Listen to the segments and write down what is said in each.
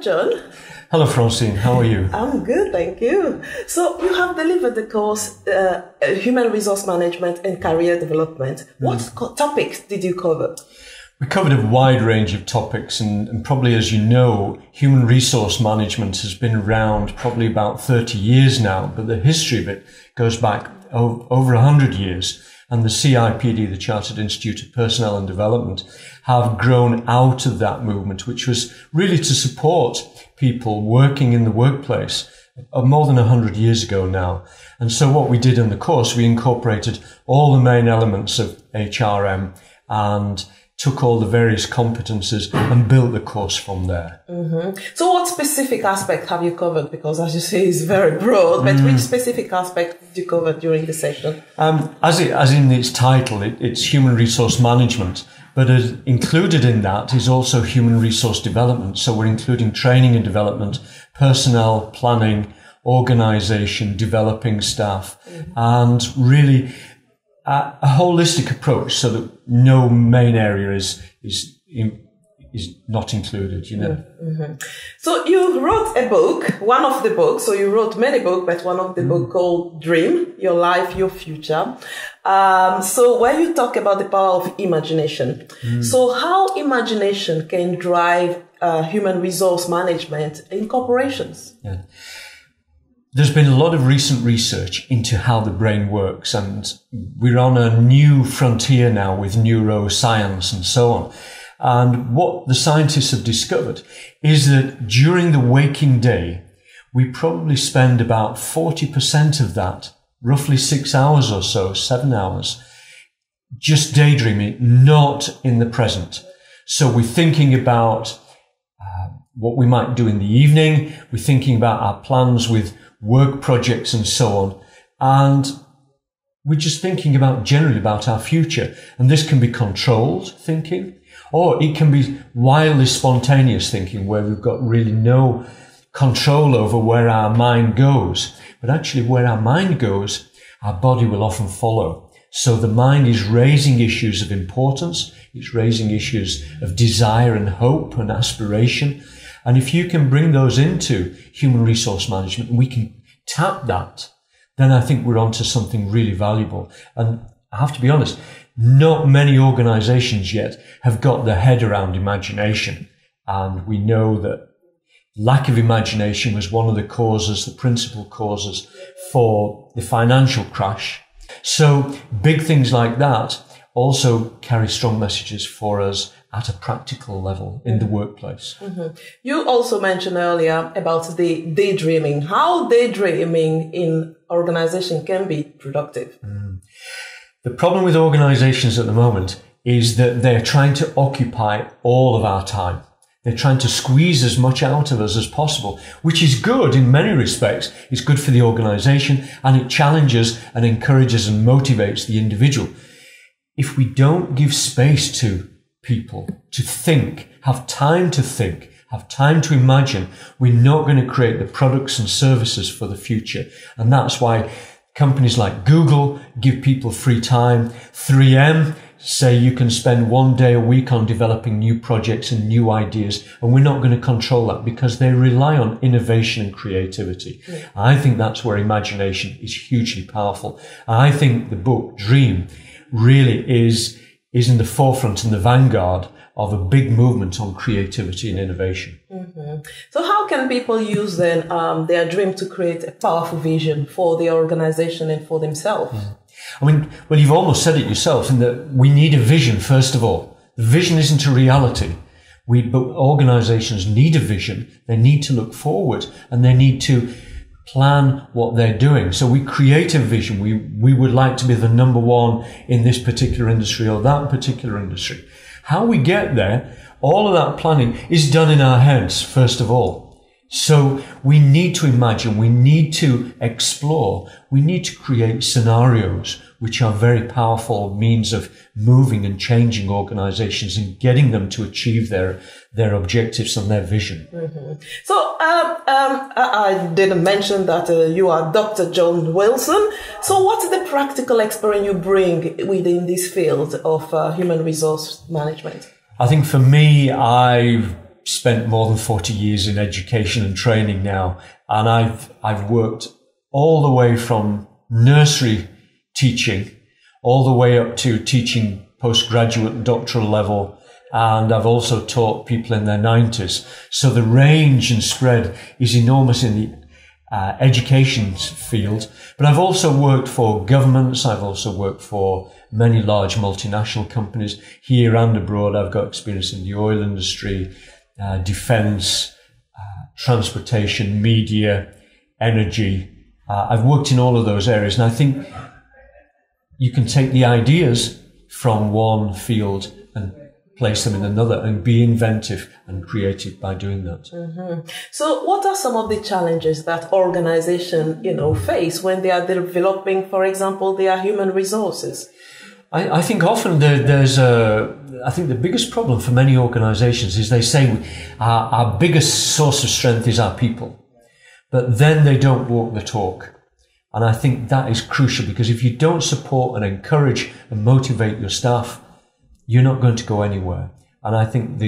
John. Hello, Francine. How are you? I'm good, thank you. So you have delivered the course Human Resource Management and Career Development. What topics did you cover? We covered a wide range of topics, and probably, as you know, human resource management has been around probably about 30 years now, but the history of it goes back over 100 years. And the CIPD, the Chartered Institute of Personnel and Development, have grown out of that movement, which was really to support people working in the workplace more than 100 years ago now. And so what we did in the course, we incorporated all the main elements of HRM and took all the various competences and built the course from there. So what specific aspect have you covered? Because as you say, it's very broad, but which specific aspect did you cover during the session? As in its title, it's human resource management, but included in that is also human resource development. So we're including training and development, personnel planning, organisation, developing staff, and really a holistic approach so that no main area is not included, you know. So you wrote a book, one of the books, so you wrote many books, but one of the book called Dream, Your Life, Your Future. So where you talk about the power of imagination. So how imagination can drive human resource management in corporations? Yeah. There's been a lot of recent research into how the brain works, and we're on a new frontier now with neuroscience and so on. And what the scientists have discovered is that during the waking day, we probably spend about 40% of that, roughly 6 hours or so, 7 hours, just daydreaming, not in the present. So we're thinking about what we might do in the evening. We're thinking about our plans with work projects and so on. And we're just thinking generally about our future. And this can be controlled thinking, or it can be wildly spontaneous thinking where we've got really no control over where our mind goes. But actually where our mind goes, our body will often follow. So the mind is raising issues of importance. It's raising issues of desire and hope and aspiration. And if you can bring those into human resource management and we can tap that, then I think we're onto something really valuable. And I have to be honest, not many organizations yet have got their head around imagination. And we know that lack of imagination was one of the causes, the principal causes for the financial crash. So big things like that also carry strong messages for us at a practical level in the workplace. You also mentioned earlier about the daydreaming. How daydreaming in organization can be productive? The problem with organizations at the moment is that they're trying to occupy all of our time. They're trying to squeeze as much out of us as possible, which is good in many respects. It's good for the organization and it challenges and encourages and motivates the individual. If we don't give space to people to think, have time to imagine, we're not going to create the products and services for the future. And that's why companies like Google give people free time. 3M say you can spend 1 day a week on developing new projects and new ideas, and we're not going to control that because they rely on innovation and creativity. I think that's where imagination is hugely powerful. I think the book Dream really is in the forefront and the vanguard of a big movement on creativity and innovation. So how can people use then their dream to create a powerful vision for the organization and for themselves? I mean, well, you've almost said it yourself in that we need a vision, first of all. The vision isn't a reality. But organizations need a vision. They need to look forward and they need to plan what they're doing. So we create a vision. We would like to be the number one in this particular industry or that particular industry. How we get there, all of that planning is done in our heads, first of all. So we need to imagine, we need to explore, we need to create scenarios which are very powerful means of moving and changing organizations and getting them to achieve their objectives and their vision. So I didn't mention that you are Dr. John Wilson. So what's the practical experience you bring within this field of human resource management? I think for me, I've spent more than 40 years in education and training now, and I've worked all the way from nursery teaching all the way up to teaching postgraduate and doctoral level, and I've also taught people in their 90s. So the range and spread is enormous in the education field. But I've also worked for governments. I've also worked for many large multinational companies here and abroad. I've got experience in the oil industry, defense, transportation, media, energy. I've worked in all of those areas, and I think you can take the ideas from one field and place them in another and be inventive and creative by doing that. Mm-hmm. So what are some of the challenges that organizations, face when they are developing, for example, their human resources? I think often I think the biggest problem for many organizations is they say our biggest source of strength is our people, but then they don't walk the talk. And I think that is crucial, because if you don't support and encourage and motivate your staff, you're not going to go anywhere. And I think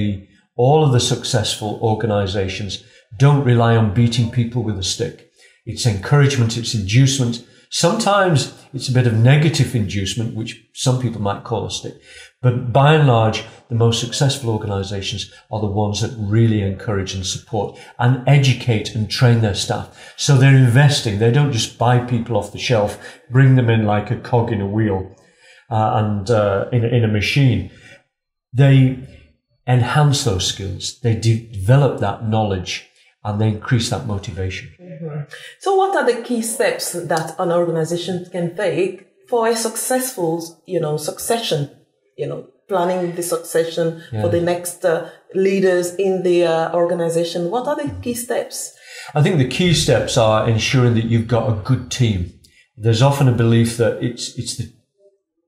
all of the successful organizations don't rely on beating people with a stick. It's encouragement, it's inducement. Sometimes it's a bit of negative inducement, which some people might call a stick. But by and large, the most successful organizations are the ones that really encourage and support and educate and train their staff. So they're investing. They don't just buy people off the shelf, bring them in like a cog in a wheel and in a machine. They enhance those skills. They develop that knowledge, and they increase that motivation. Mm-hmm. So what are the key steps that an organization can take for a successful, succession, planning the succession for the next leaders in the organization? What are the key steps? I think the key steps are ensuring that you've got a good team. There's often a belief that it's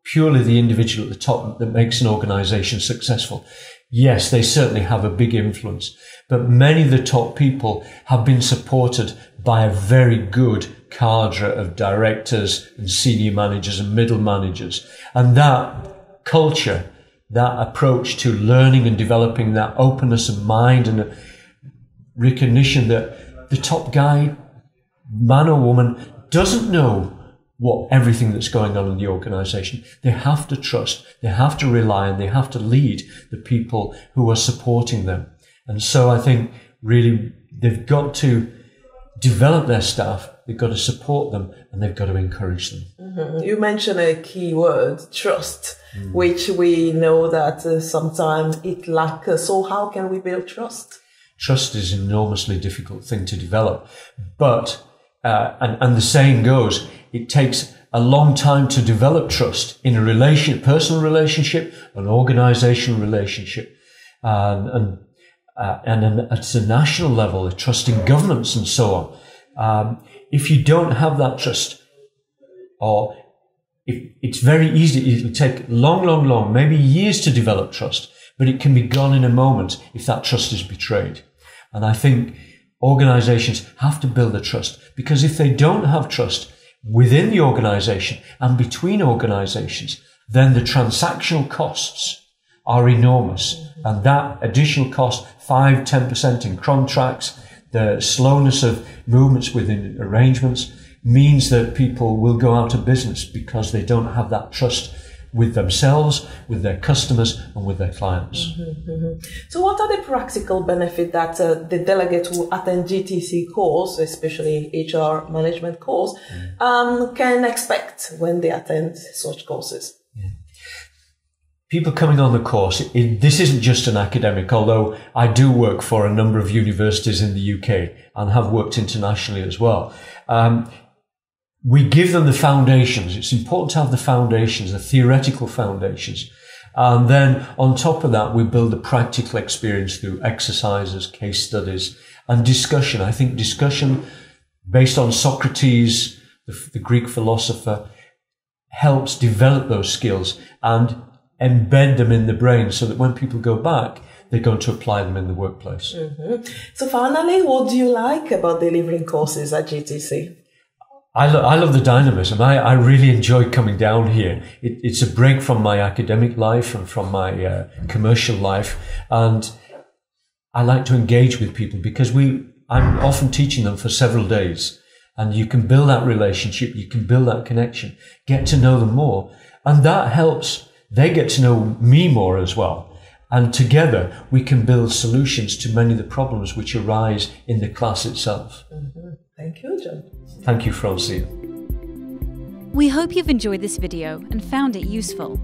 purely the individual at the top that makes an organization successful. Yes, they certainly have a big influence, but many of the top people have been supported by a very good cadre of directors and senior managers and middle managers. And that culture, that approach to learning and developing, that openness of mind and a recognition that the top guy, man or woman, doesn't know everything that's going on in the organization. They have to trust, they have to rely, and they have to lead the people who are supporting them. And so I think really they've got to develop their staff, they've got to support them, and they've got to encourage them. Mm-hmm. You mentioned a key word, trust, which we know that sometimes it lacks. So how can we build trust? Trust is an enormously difficult thing to develop, but and the saying goes, it takes a long time to develop trust in a personal relationship, an organizational relationship, and at a national level, a trust in governments and so on. If you don't have that trust, or if it's very easy, it'll take long, maybe years to develop trust, but it can be gone in a moment if that trust is betrayed. And I think organizations have to build a trust, because if they don't have trust within the organization and between organizations, then the transactional costs are enormous. And that additional cost, 5-10% in contracts, the slowness of movements within arrangements, means that people will go out of business because they don't have that trust with themselves, with their customers, and with their clients. Mm-hmm, mm-hmm. So what are the practical benefits that the delegate who attend GTC course, especially HR management course, can expect when they attend such courses? Yeah. People coming on the course, this isn't just an academic, although I do work for a number of universities in the UK and have worked internationally as well. We give them the foundations. It's important to have the foundations, the theoretical foundations. And then on top of that, we build a practical experience through exercises, case studies, and discussion. I think discussion based on Socrates, the Greek philosopher, helps develop those skills and embed them in the brain so that when people go back, they're going to apply them in the workplace. Mm-hmm. So finally, what do you like about delivering courses at GTC? I love the dynamism. I really enjoy coming down here. It's a break from my academic life and from my commercial life. And I like to engage with people because I'm often teaching them for several days, and you can build that relationship, you can build that connection, get to know them more, and that helps. They get to know me more as well. And together we can build solutions to many of the problems which arise in the class itself. Mm-hmm. Thank you, John. Thank you, Francine. We hope you've enjoyed this video and found it useful.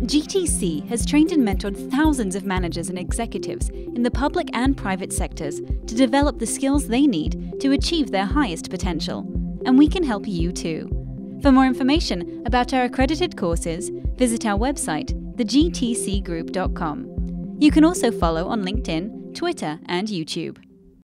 GTC has trained and mentored thousands of managers and executives in the public and private sectors to develop the skills they need to achieve their highest potential. And we can help you too. For more information about our accredited courses, visit our website, thegtcgroup.com. You can also follow on LinkedIn, Twitter, and YouTube.